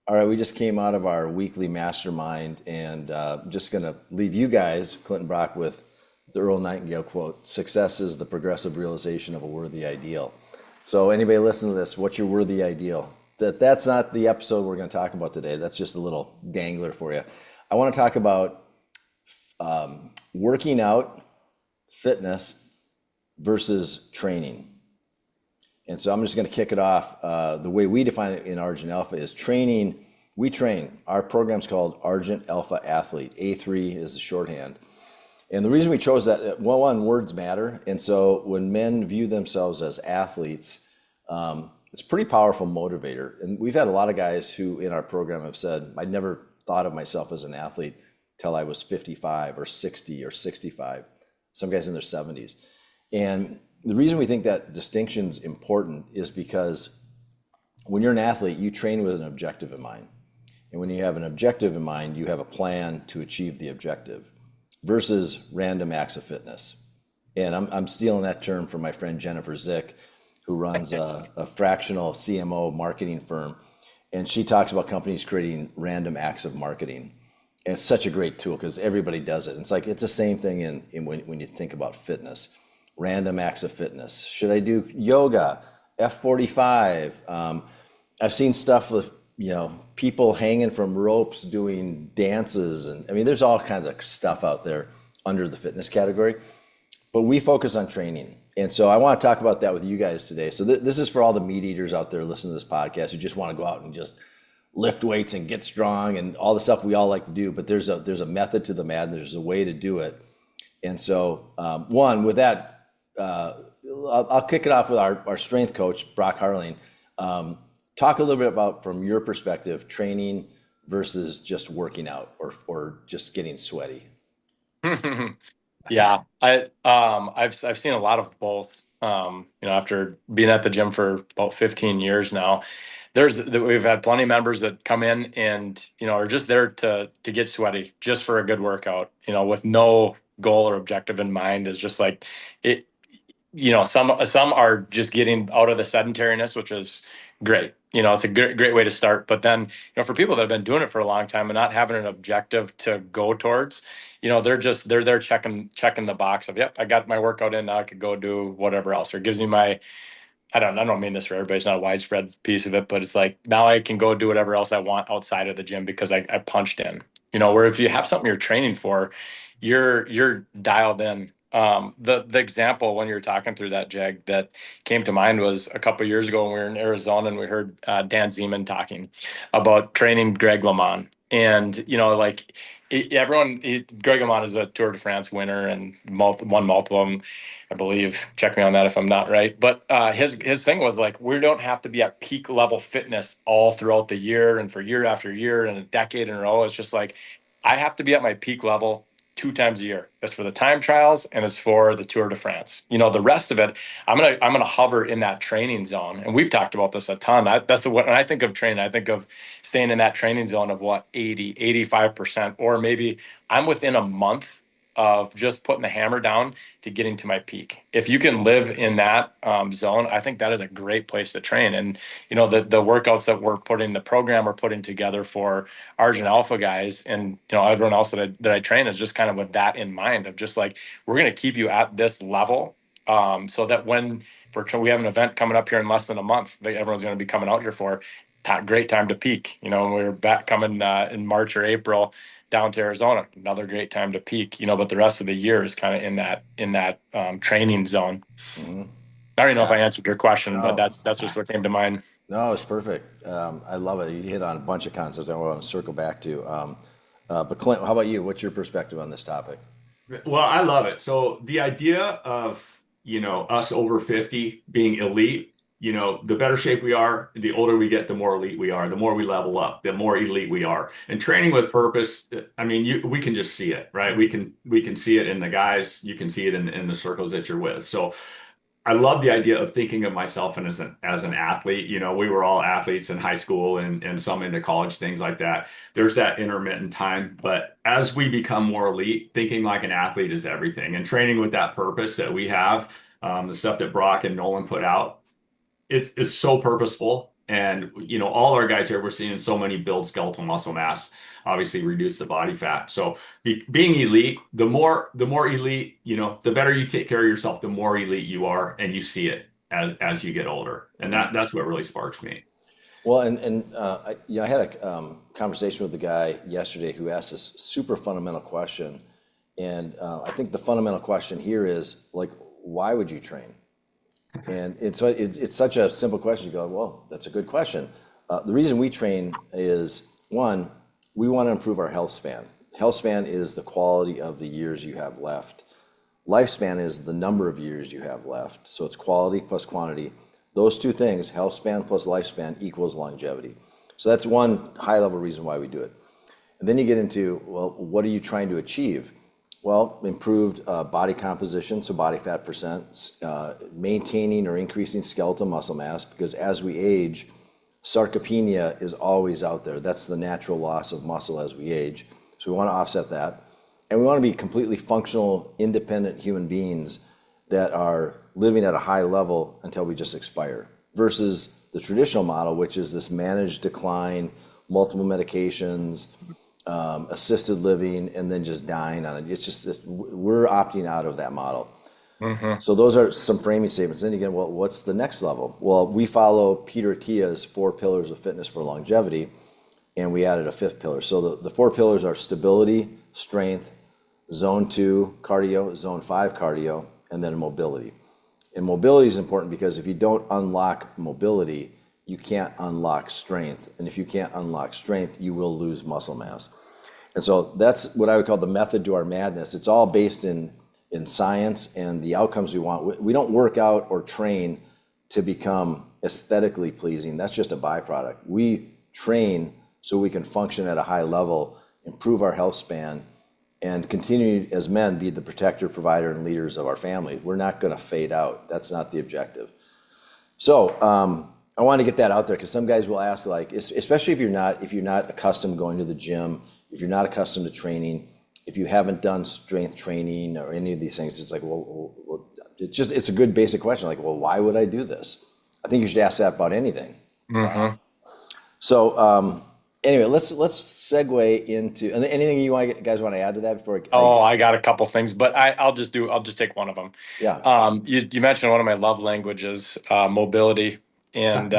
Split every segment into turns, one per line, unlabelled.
All right, we just came out of our weekly mastermind, and just going to leave you guys, Clint and Brock, with the Earl Nightingale quote: "Success is the progressive realization of a worthy ideal." So, anybody listen to this? What's your worthy ideal? That's not the episode we're going to talk about today. That's just a little dangler for you. I want to talk about working out, fitness versus training. And so I'm just going to kick it off. The way we define it in Argent Alpha is training. We train. Our program's called Argent Alpha Athlete. A3 is the shorthand. And the reason we chose that, well, one, words matter. And so when men view themselves as athletes, it's a pretty powerful motivator. And we've had a lot of guys who in our program have said, I never thought of myself as an athlete till I was 55 or 60 or 65. Some guys in their 70s. And the reason we think that distinction is important is because when you're an athlete, you train with an objective in mind. And when you have an objective in mind, you have a plan to achieve the objective versus random acts of fitness. And I'm stealing that term from my friend Jennifer Zick, who runs a fractional CMO marketing firm. And she talks about companies creating random acts of marketing. And it's such a great tool because everybody does it. It's like it's the same thing in when you think about fitness. Random acts of fitness. Should I do yoga? F45. I've seen stuff with people hanging from ropes doing dances, and I mean, there's all kinds of stuff out there under the fitness category. But we focus on training, and so I want to talk about that with you guys today. So this is for all the meat eaters out there listening to this podcast who just want to go out and just lift weights and get strong and all the stuff we all like to do. But there's a method to the madness. There's a way to do it, and so with that. I'll kick it off with our strength coach, Brock Harling. Talk a little bit about, from your perspective, training versus just working out or just getting sweaty.
Yeah, I've seen a lot of both. After being at the gym for about 15 years now, we've had plenty of members that come in and are just there to get sweaty, just for a good workout, with no goal or objective in mind. Is just like it. Some are just getting out of the sedentariness, which is great. It's a great way to start. But then, for people that have been doing it for a long time and not having an objective to go towards, they're there checking the box of, yep, I got my workout in, now I could go do whatever else. Or it gives me I don't mean this for everybody. It's not a widespread piece of it, but it's like, now I can go do whatever else I want outside of the gym because I punched in. Where if you have something you're training for, you're dialed in. The example when you were talking through that, Jag, that came to mind was a couple of years ago when we were in Arizona and we heard Dan Zeman talking about training Greg LeMond. And Greg LeMond is a Tour de France winner and won multiple of them, I believe. Check me on that if I'm not right. But his thing was like, we don't have to be at peak level fitness all throughout the year and for year after year and a decade in a row. It's just like, I have to be at my peak level 2 times a year. It's for the time trials and it's for the Tour de France. The rest of it, I'm gonna hover in that training zone. And we've talked about this a ton. When I think of training, I think of staying in that training zone of 85%, or maybe I'm within a month of just putting the hammer down to getting to my peak. If you can live in that zone, I think that is a great place to train. And the workouts that the program we're putting together for Argent Alpha guys, and everyone else that I train, is just kind of with that in mind, of just like, we're going to keep you at this level, so that when we have an event coming up here in less than a month that everyone's going to be coming out here for, great time to peak. We're back coming in March or April down to Arizona, another great time to peak. But the rest of the year is kind of in that training zone.
Mm-hmm.
I don't know if I answered your question, but
No,
that's just what came to mind.
no, it's perfect. I love it. You hit on a bunch of concepts I want to circle back to. But Clint, how about you? What's your perspective on this topic?
Well, I love it. So the idea of, us over 50 being elite, the better shape we are, the older we get, the more elite we are, the more we level up, the more elite we are. And training with purpose, I mean, we can just see it, right? We can see it in the guys, you can see it in the circles that you're with. So I love the idea of thinking of myself as an athlete. We were all athletes in high school and some into college, things like that. There's that intermittent time. But as we become more elite, thinking like an athlete is everything. And training with that purpose that we have, the stuff that Brock and Nolan put out, it's so purposeful. And, all our guys here, we're seeing so many build skeletal muscle mass, obviously reduce the body fat. So being elite, the more elite, the better you take care of yourself, the more elite you are, and you see it as you get older. And that's what really sparks me.
Well, I had a conversation with a guy yesterday who asked this super fundamental question, and I think the fundamental question here is like, why would you train? And it's such a simple question. You go, well, that's a good question. The reason we train is, one, we want to improve our health span. Health span is the quality of the years you have left. Lifespan is the number of years you have left. So it's quality plus quantity. Those two things, health span plus lifespan, equals longevity. So that's one high-level reason why we do it. And then you get into, well, what are you trying to achieve? Well, improved body composition, so body fat percent, maintaining or increasing skeletal muscle mass, because as we age, sarcopenia is always out there. That's the natural loss of muscle as we age. So we want to offset that. And we want to be completely functional, independent human beings that are living at a high level until we just expire, versus the traditional model, which is this managed decline, multiple medications, assisted living, and then just dying on it. It's just we're opting out of that model.
Mm-hmm.
So those are some framing statements. Then again, well, what's the next level? Well, we follow Peter Attia's 4 pillars of fitness for longevity, and we added a 5th pillar. So the 4 pillars are stability, strength, zone 2 cardio, zone 5 cardio, and then mobility. And mobility is important because if you don't unlock mobility, you can't unlock strength. And if you can't unlock strength, you will lose muscle mass. And so that's what I would call the method to our madness. It's all based in science and the outcomes we want. We don't work out or train to become aesthetically pleasing. That's just a byproduct. We train so we can function at a high level, improve our health span, and continue as men be the protector, provider, and leaders of our family. We're not going to fade out. That's not the objective. So I want to get that out there because some guys will ask, like, especially if you're not accustomed going to the gym, if you're not accustomed to training, if you haven't done strength training or any of these things, it's like, well it's a good basic question. Like, well, why would I do this? I think you should ask that about anything.
Mm-hmm.
So anyway, let's segue into anything you guys want to add to that before.
I got a couple things, but I'll just take one of them.
Yeah.
You mentioned one of my love languages, mobility. And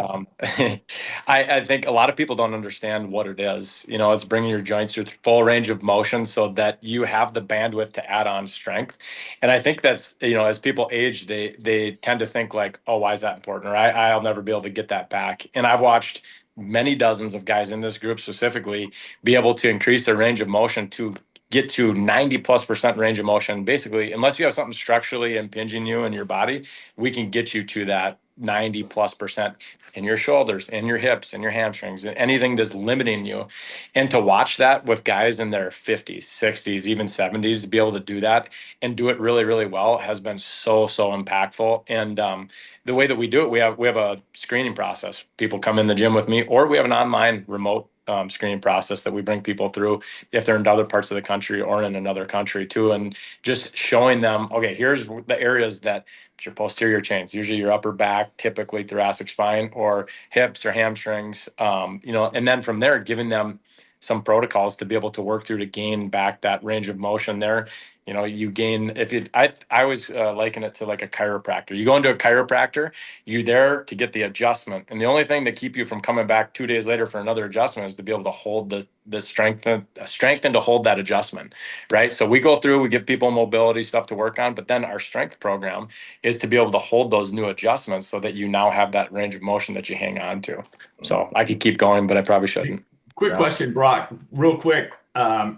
I think a lot of people don't understand what it is. It's bringing your joints to full range of motion so that you have the bandwidth to add on strength. And I think that's, as people age, they tend to think like, oh, why is that important? Or I'll never be able to get that back. And I've watched many dozens of guys in this group specifically be able to increase their range of motion to get to 90+% range of motion. Basically, unless you have something structurally impinging you in your body, we can get you to that 90+% in your shoulders, in your hips, in your hamstrings, anything that's limiting you. And to watch that with guys in their 50s, 60s, even 70s, to be able to do that and do it really, really well has been so impactful. And the way that we do it, we have a screening process. People come in the gym with me, or we have an online remote screening process that we bring people through if they're in other parts of the country or in another country too, and just showing them, okay, here's the areas that your posterior chains, usually your upper back, typically thoracic spine, or hips or hamstrings, and then from there, giving them some protocols to be able to work through to gain back that range of motion there. You gain, I always liken it to like a chiropractor. You go into a chiropractor, you're there to get the adjustment. And the only thing that keep you from coming back 2 days later for another adjustment is to be able to hold the strength and to hold that adjustment, right? So we go through, we give people mobility stuff to work on, but then our strength program is to be able to hold those new adjustments so that you now have that range of motion that you hang on to. So I could keep going, but I probably shouldn't.
Quick question, Brock, real quick.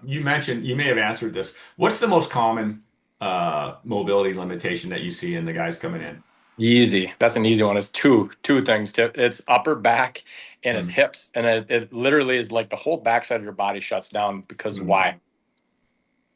You mentioned, you may have answered this. What's the most common mobility limitation that you see in the guys coming in?
Easy. That's an easy one. It's two things. It's upper back and it's hips. And it literally is like the whole backside of your body shuts down because why?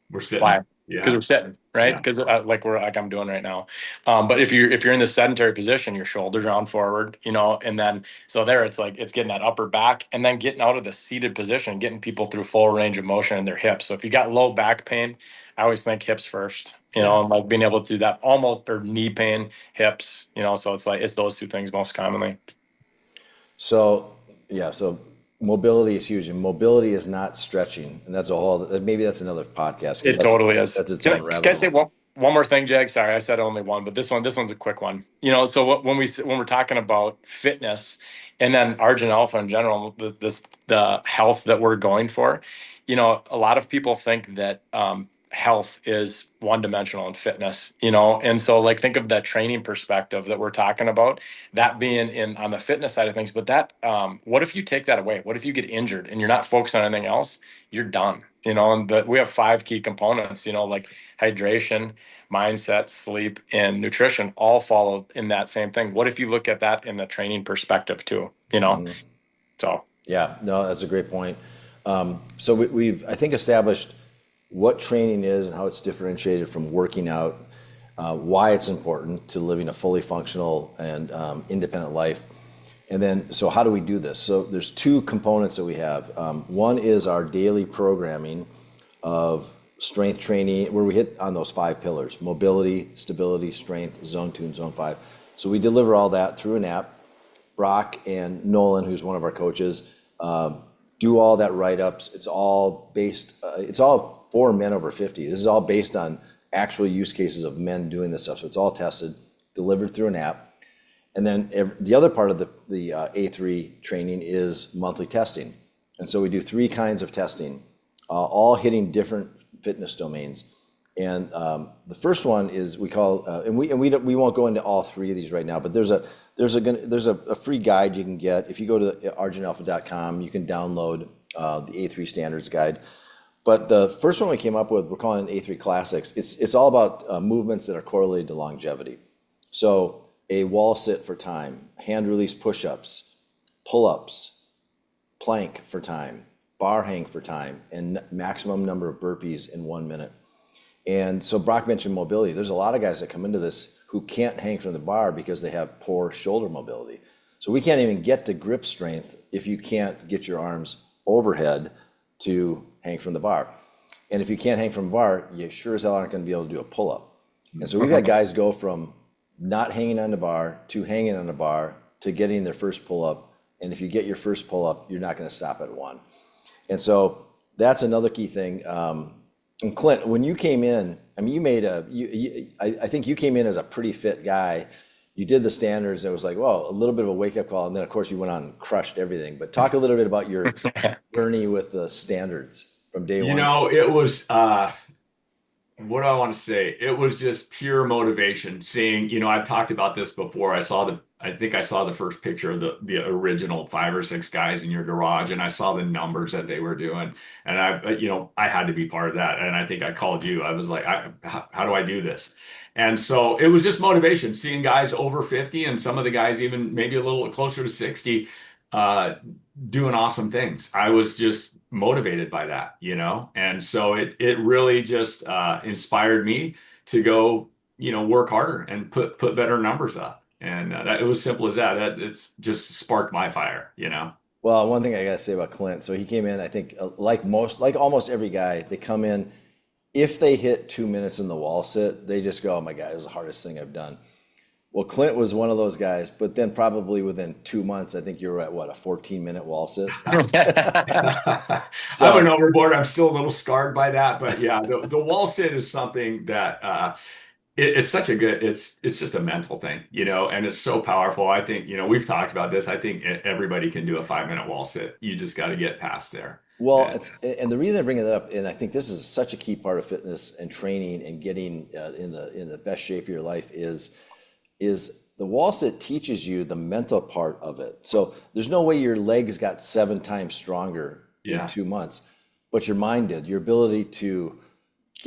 We're sitting.
Why?
Yeah.
Because we're sitting, right? Because like I'm doing right now. But if you're in the sedentary position, your shoulders are on forward, and then so there it's like it's getting that upper back and then getting out of the seated position, getting people through full range of motion in their hips. So if you got low back pain, I always think hips first, and like being able to do that almost, or knee pain, hips, so it's like it's those two things most commonly.
So yeah, so mobility is huge, and mobility is not stretching, and that's a whole. Maybe that's another podcast because
It totally is.
that's its
Can I,
own
can I
rabbit
say
hole.
one more thing, Jag? Sorry, I said only one, but this one's a quick one. So when we're talking about fitness and then Argent Alpha in general, the health that we're going for, a lot of people think that health is one dimensional in fitness, and so like think of that training perspective that we're talking about, that being in on the fitness side of things. But that what if you take that away? What if you get injured and you're not focused on anything else? You're done. And we have 5 key components, like hydration, mindset, sleep, and nutrition all follow in that same thing. What if you look at that in the training perspective too? So
Yeah, no, that's a great point. So we've, I think, established what training is and how it's differentiated from working out, why it's important to living a fully functional and independent life. And then, so how do we do this? So there's 2 components that we have. One is our daily programming of strength training, where we hit on those 5 pillars: mobility, stability, strength, zone 2, and zone 5. So we deliver all that through an app. Brock and Nolan, who's one of our coaches, do all that write-ups. It's all for men over 50. This is all based on actual use cases of men doing this stuff. So it's all tested, delivered through an app. And then the other part of the A3 training is monthly testing. And so we do 3 kinds of testing, all hitting different fitness domains. And the first one is we call, and we won't go into all 3 of these right now, but there's a free guide you can get. If you go to argentalpha.com, you can download the A3 standards guide. But the first one we came up with, we're calling it A3 Classics. It's all about movements that are correlated to longevity. So a wall sit for time, hand release push-ups, pull-ups, plank for time, bar hang for time, and maximum number of burpees in 1 minute. And so Brock mentioned mobility. There's a lot of guys that come into this who can't hang from the bar because they have poor shoulder mobility. So we can't even get the grip strength if you can't get your arms overhead to hang from the bar. And if you can't hang from the bar, you sure as hell aren't going to be able to do a pull-up. And so we've had guys go from not hanging on the bar to hanging on the bar to getting their first pull-up. And if you get your first pull-up, you're not going to stop at 1. And so that's another key thing. And Clint, when you came in, I mean, I think you came in as a pretty fit guy. You did the standards. It was like, well, a little bit of a wake-up call. And then, of course, you went on and crushed everything. But talk a little bit about your journey with the standards from day one.
It was, what do I want to say? It was just pure motivation. Seeing, I've talked about this before. I think I saw the first picture of the original 5 or 6 guys in your garage, and I saw the numbers that they were doing, and I had to be part of that. And I think I called you. I was like, how do I do this? And so it was just motivation, seeing guys over 50 and some of the guys even maybe a little closer to 60, doing awesome things. I was just motivated by that, and so it really just inspired me to go, work harder and put better numbers up. And it was simple as that. It's just sparked my fire.
Well, one thing I got to say about Clint, so he came in, I think, like almost every guy, they come in, if they hit 2 minutes in the wall sit, they just go, oh my God, it was the hardest thing I've done. Well, Clint was one of those guys, but then probably within 2 months, I think you were at what, a 14-minute wall sit?
I went overboard. I'm still a little scarred by that, but yeah, the wall sit is something that it's such a good, it's just a mental thing, and it's so powerful. I think, we've talked about this. I think everybody can do a 5-minute wall sit. You just got to get past there.
Well, and the reason I bring it up, and I think this is such a key part of fitness and training and getting in the best shape of your life is the wall sit teaches you the mental part of it. So there's no way your legs got 7 times stronger in 2 months, but your mind did. Your ability to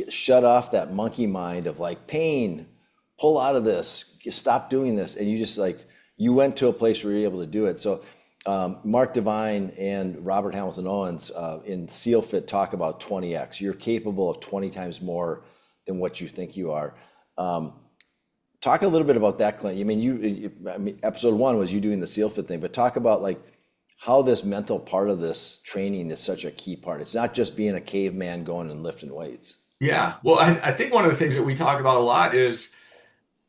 shut off that monkey mind of like pain, pull out of this, stop doing this, and you went to a place where you're able to do it. So Mark Devine and Robert Hamilton Owens in SEAL Fit talk about 20x. You're capable of 20 times more than what you think you are. Talk a little bit about that, Clint. I mean, episode 1 was you doing the SEAL Fit thing, but talk about like how this mental part of this training is such a key part. It's not just being a caveman going and lifting weights.
Yeah. Well, I think one of the things that we talk about a lot is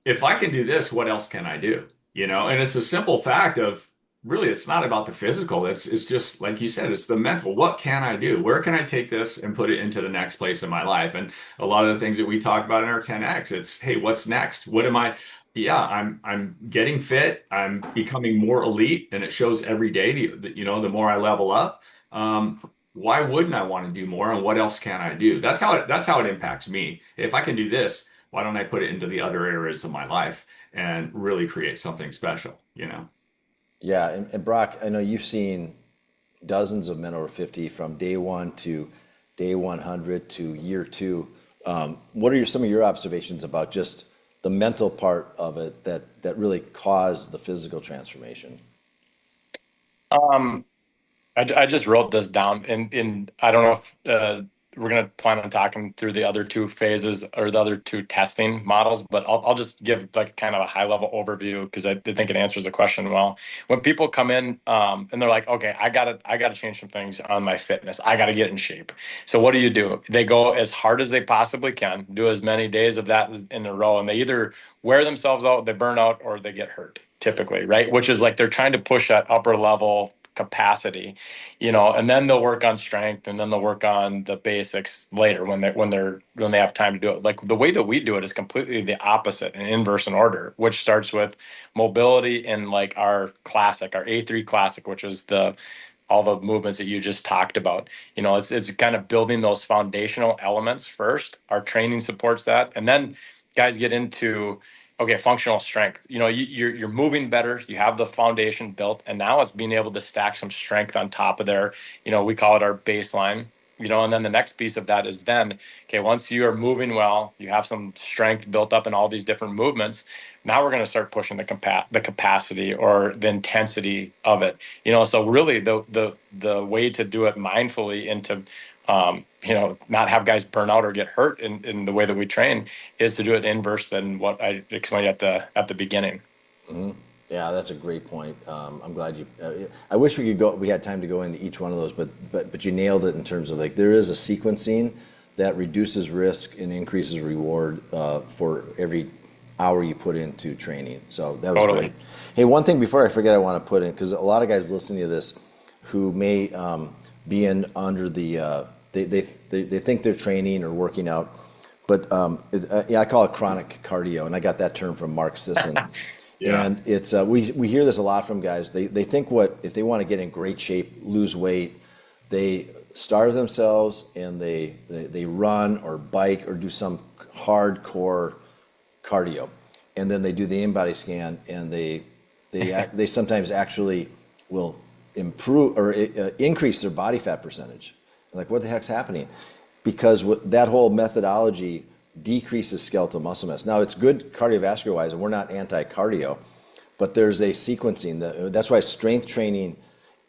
if I can do this, what else can I do? And it's a simple fact of really it's not about the physical. It's just like you said, it's the mental. What can I do? Where can I take this and put it into the next place in my life? And a lot of the things that we talk about in our 10X, it's, hey, what's next? What am I? Yeah, I'm getting fit. I'm becoming more elite, and it shows every day. The more I level up, why wouldn't I want to do more? And what else can I do? That's how it impacts me. If I can do this, why don't I put it into the other areas of my life and really create something special?
Yeah, and Brock, I know you've seen dozens of men over 50 from day one to day 100 to year two. What are some of your observations about just the mental part of it that really caused the physical transformation?
Um, I just wrote this down, and I don't know if we're going to plan on talking through the other two phases or the other two testing models, but I'll just give like kind of a high level overview because I think it answers the question well. When people come in and they're like, okay, I gotta change some things on my fitness. I gotta get in shape. So what do? They go as hard as they possibly can, do as many days of that in a row, and they either wear themselves out, they burn out, or they get hurt typically, right? Which is like they're trying to push that upper level capacity, and then they'll work on strength, and then they'll work on the basics later when they have time to do it. Like the way that we do it is completely the opposite and inverse in order, which starts with mobility and like our classic, our A3 classic, which is the all the movements that you just talked about. It's kind of building those foundational elements first. Our training supports that, and then guys get into okay, functional strength. You're moving better. You have the foundation built, and now it's being able to stack some strength on top of there. We call it our baseline. And then the next piece of that is then okay. Once you are moving well, you have some strength built up in all these different movements. Now we're going to start pushing the capacity or the intensity of it. So really the way to do it mindfully and to not have guys burn out or get hurt in the way that we train is to do it inverse than what I explained at the beginning.
Mhm. Yeah, that's a great point. I'm glad you. I wish we could go. We had time to go into each one of those, but you nailed it in terms of like there is a sequencing that reduces risk and increases reward for every hour you put into training. So that was great.
Totally.
Hey, one thing before I forget, I want to put in because a lot of guys listening to this who may be in under the they think they're training or working out, but yeah, I call it chronic cardio, and I got that term from Mark Sisson.
Yeah.
And it's we hear this a lot from guys. They think what if they want to get in great shape, lose weight, they starve themselves and they run or bike or do some hardcore cardio, and then they do the in-body scan and they sometimes actually will improve or increase their body fat percentage. Like what the heck's happening? Because that whole methodology decreases skeletal muscle mass. Now it's good cardiovascular wise, and we're not anti-cardio, but there's a sequencing. That's why strength training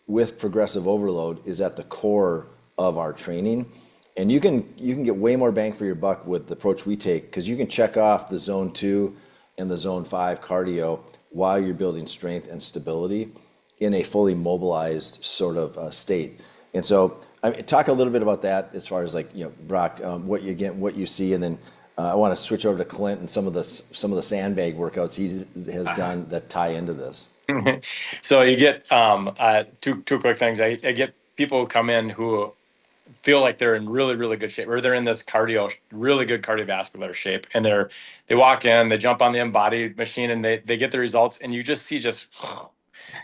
with progressive overload is at the core of our training. And you can get way more bang for your buck with the approach we take because you can check off the zone 2 and the zone 5 cardio while you're building strength and stability in a fully mobilized sort of state. And so talk a little bit about that as far as like, Brock, what you see, and then I want to switch over to Clint and some of the sandbag workouts he has done that tie into this.
So you get two quick things. I get people who come in who feel like they're in really, really good shape, or they're in this really good cardiovascular shape, and they walk in, they jump on the embodied machine, and they get the results, and you just see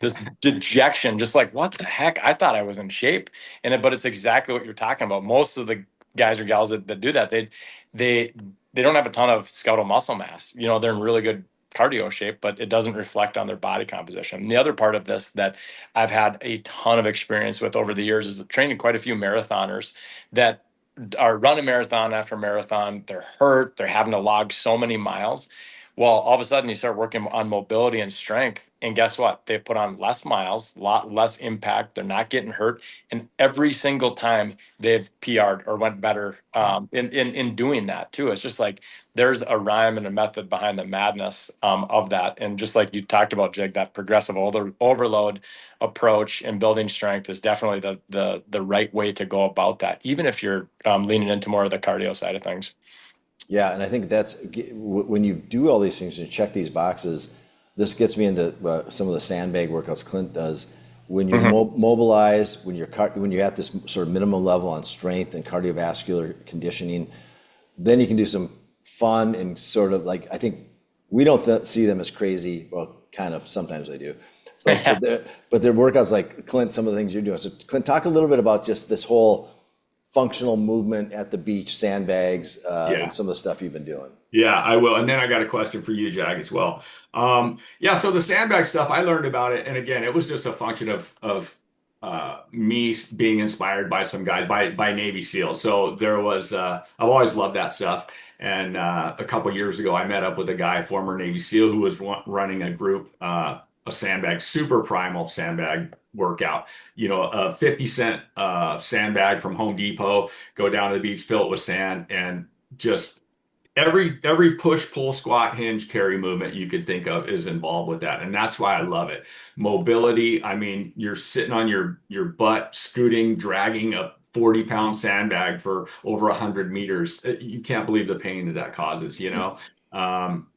this dejection, just like what the heck? I thought I was in shape, but it's exactly what you're talking about. Most of the guys or gals that do that, they don't have a ton of skeletal muscle mass. They're in really good cardio shape, but it doesn't reflect on their body composition. And the other part of this that I've had a ton of experience with over the years is training quite a few marathoners that are running marathon after marathon. They're hurt. They're having to log so many miles. Well, all of a sudden you start working on mobility and strength, and guess what? They put on less miles, a lot less impact. They're not getting hurt, and every single time they've PR'd or went better in doing that too. It's just like there's a rhyme and a method behind the madness of that. And just like you talked about, Jig, that progressive overload approach and building strength is definitely the right way to go about that, even if you're leaning into more of the cardio side of things.
Yeah, and I think that's when you do all these things and check these boxes, this gets me into some of the sandbag workouts Clint does. When you're
Mhm.
mobilized, when you're at this sort of minimum level on strength and cardiovascular conditioning, then you can do some fun and sort of like, I think we don't see them as crazy. Well, kind of, sometimes I do. But they're workouts like Clint, some of the things you're doing. So Clint, talk a little bit about just this whole functional movement at the beach, sandbags,
Yeah.
and some of the stuff you've been doing.
Yeah, I will. And then I got a question for you, Jag, as well. Yeah, so the sandbag stuff, I learned about it, and again, it was just a function of me being inspired by some guys by Navy SEALs. So there was I've always loved that stuff. And a couple years ago, I met up with a guy, former Navy SEAL, who was running a group, a sandbag, super primal sandbag workout. You know, a 50-cent sandbag from Home Depot, go down to the beach, fill it with sand, and just every push, pull, squat, hinge, carry movement you could think of is involved with that. And that's why I love it. Mobility, I mean, you're sitting on your butt, scooting, dragging a 40-pound sandbag for over 100 meters. You can't believe the pain that causes, you know?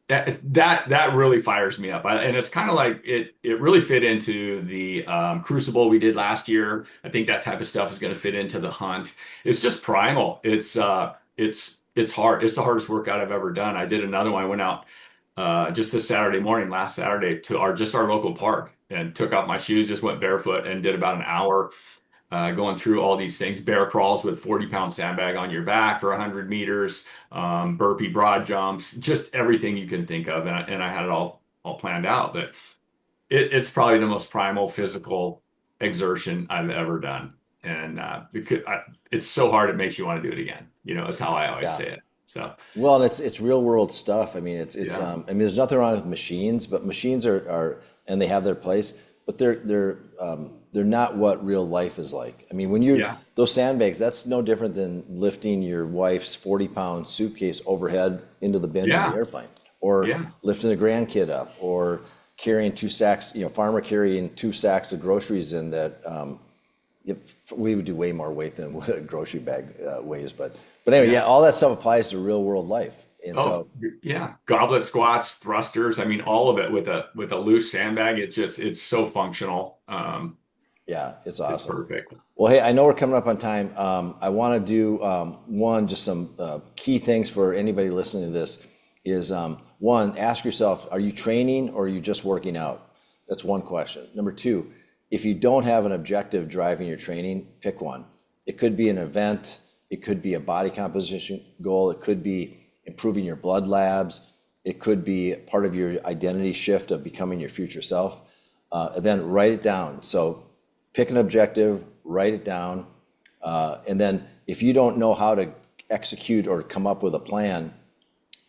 That really fires me up. And it's kind of like it really fit into the crucible we did last year. I think that type of stuff is going to fit into the hunt. It's just primal. It's hard. It's the hardest workout I've ever done. I did another one. I went out just this Saturday morning, last Saturday, to our local park, and took off my shoes, just went barefoot and did about an hour going through all these things. Bear crawls with 40-pound sandbag on your back for 100 meters, burpee broad jumps, just everything you can think of. And I had it all planned out. But it's probably the most primal physical exertion I've ever done. And it's so hard, it makes you want to do it again. You know, is how I always
Yeah.
say it. So
Well, and it's real world stuff. I mean,
yeah,
I mean, there's nothing wrong with machines, but machines are and they have their place, but they're not what real life is like. I mean, when
yeah,
those sandbags, that's no different than lifting your wife's 40-pound suitcase overhead into the bin of
yeah,
the airplane, or
yeah.
lifting a grandkid up, or carrying 2 sacks, farmer carrying 2 sacks of groceries in that, we would do way more weight than what a grocery bag weighs, but anyway,
Yeah.
yeah, all that stuff applies to real world life, and
Oh,
so
yeah. Goblet squats, thrusters. I mean, all of it with a loose sandbag. It's so functional.
yeah, it's
It's
awesome.
perfect.
Well, hey, I know we're coming up on time. I want to do just some key things for anybody listening to this is one, ask yourself, are you training or are you just working out? That's one question. Number two, if you don't have an objective driving your training, pick one. It could be an event, it could be a body composition goal, it could be improving your blood labs, it could be part of your identity shift of becoming your future self. And then write it down. So pick an objective, write it down, and then if you don't know how to execute or come up with a plan,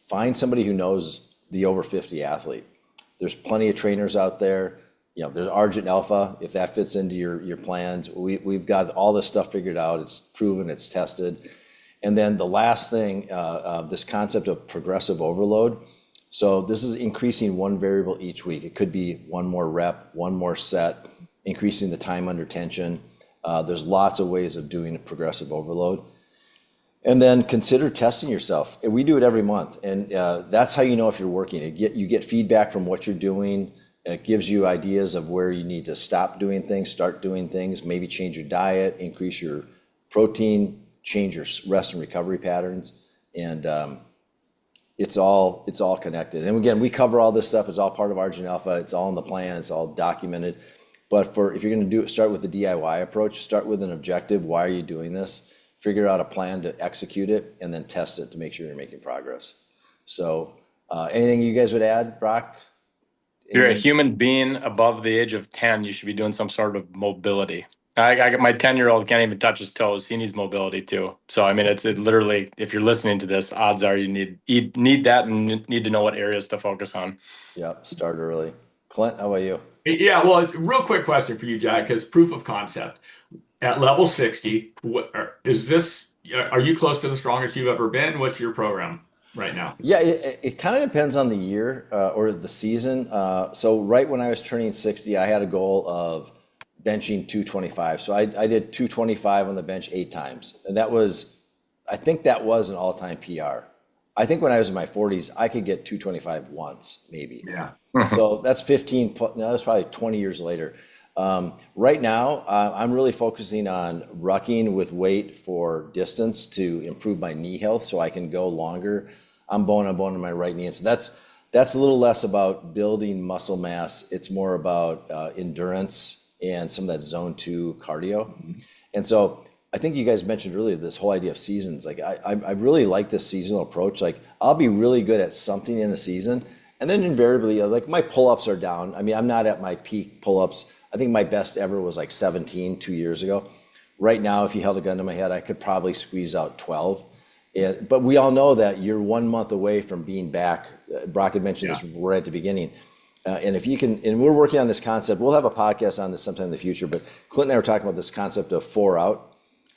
find somebody who knows the over 50 athlete. There's plenty of trainers out there. There's Argent Alpha, if that fits into your plans. We've got all this stuff figured out. It's proven, it's tested. And then the last thing, this concept of progressive overload. So this is increasing one variable each week. It could be one more rep, one more set, increasing the time under tension. There's lots of ways of doing a progressive overload. And then consider testing yourself. And we do it every month. And that's how you know if you're working. You get feedback from what you're doing. It gives you ideas of where you need to stop doing things, start doing things, maybe change your diet, increase your protein, change your rest and recovery patterns. And it's all connected. And again, we cover all this stuff. It's all part of Argent Alpha. It's all in the plan. It's all documented. But if you're going to start with the DIY approach, start with an objective. Why are you doing this? Figure out a plan to execute it, and then test it to make sure you're making progress. So anything you guys would add, Brock?
If you're a
Anything?
human being above the age of 10, you should be doing some sort of mobility. I got my 10-year-old can't even touch his toes. He needs mobility too. So I mean, it literally, if you're listening to this, odds are you need that and need to know what areas to focus on.
Yep, start early. Clint, how about you?
Yeah, well, real quick question for you, Jack, because proof of concept. At level 60, are you close to the strongest you've ever been? What's your program right now?
Yeah, it kind of depends on the year or the season. So right when I was turning 60, I had a goal of benching 225. So I did 225 on the bench 8 times. And I think that was an all-time PR. I think when I was in my 40s, I could get 225 once, maybe.
Yeah.
So that's 15, no, that's probably 20 years later. Right now, I'm really focusing on rucking with weight for distance to improve my knee health so I can go longer. I'm bone on bone in my right knee. And so that's a little less about building muscle mass. It's more about endurance and some of that zone 2 cardio. And so I think you guys mentioned earlier this whole idea of seasons. Like I really like this seasonal approach. Like I'll be really good at something in a season, and then invariably, like my pull-ups are down. I mean, I'm not at my peak pull-ups. I think my best ever was like 17 2 years ago. Right now, if you held a gun to my head, I could probably squeeze out 12. But we all know that you're 1 month away from being back. Brock had mentioned this right at the beginning. And if you can, and we're working on this concept, we'll have a podcast on this sometime in the future, but Clint and I were talking about this concept of 4 out.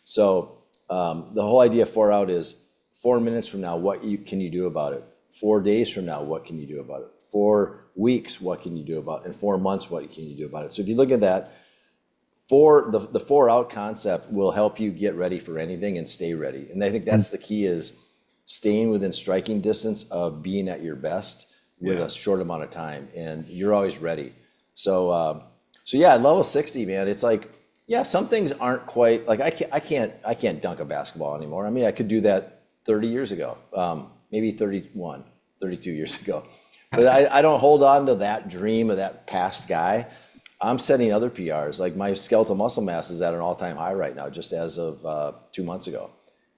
So the whole idea of 4 out is 4 minutes from now, can you do about it? 4 days from now, what can you do about it? 4 weeks, what can you do about it? And 4 months, what can you do about it? So if you look at that, the 4 out concept will help you get ready for anything and stay ready. And I think that's the key, is staying within striking distance of being at your best with a short amount of time, and you're always ready. So yeah, at level 60, man, it's like, yeah, some things aren't quite like I can't dunk a basketball anymore. I mean, I could do that 30 years ago, maybe 31, 32 years ago. But I don't hold on to that dream of that past guy. I'm setting other PRs. Like my skeletal muscle mass is at an all-time high right now, just as of 2 months ago.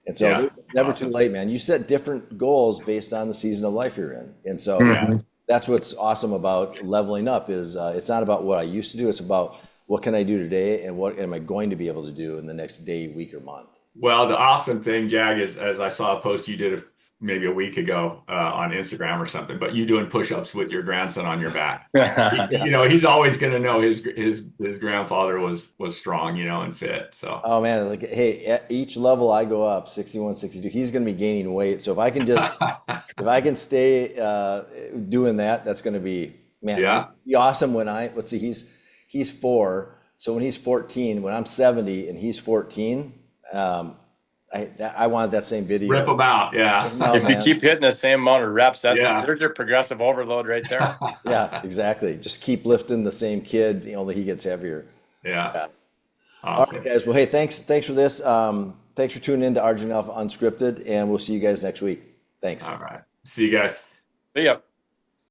And so never too late, man. You set different goals based on the season of life you're in. And so that's what's awesome about leveling up, is it's not about what I used to do. It's about what can I do today and what am I going to be able to do in the next day, week, or month.
Well, the awesome thing, Jag, is as I saw a post you did maybe a week ago on Instagram or something, but you doing push-ups with your grandson on your back. You know, he's always going to know his grandfather was strong, and fit. So.
Oh man, like, hey, at each level I go up, 61, 62, he's going to be gaining weight. So if I can if I can stay doing that, that's going to be, man, it'd be awesome when let's see, he's 4. So when he's 14, when I'm 70 and he's 14, I wanted that same video.
Rip them out,
No,
if you keep hitting the same amount of reps, there's your progressive overload right there.
Yeah, exactly. Just keep lifting the same kid, only he gets heavier.
Yeah. Awesome.
All right, guys. Well, hey, thanks for this. Thanks for tuning in to Argent Alpha Unscripted, and we'll see you guys next week. Thanks.
All right. See you guys.
See ya.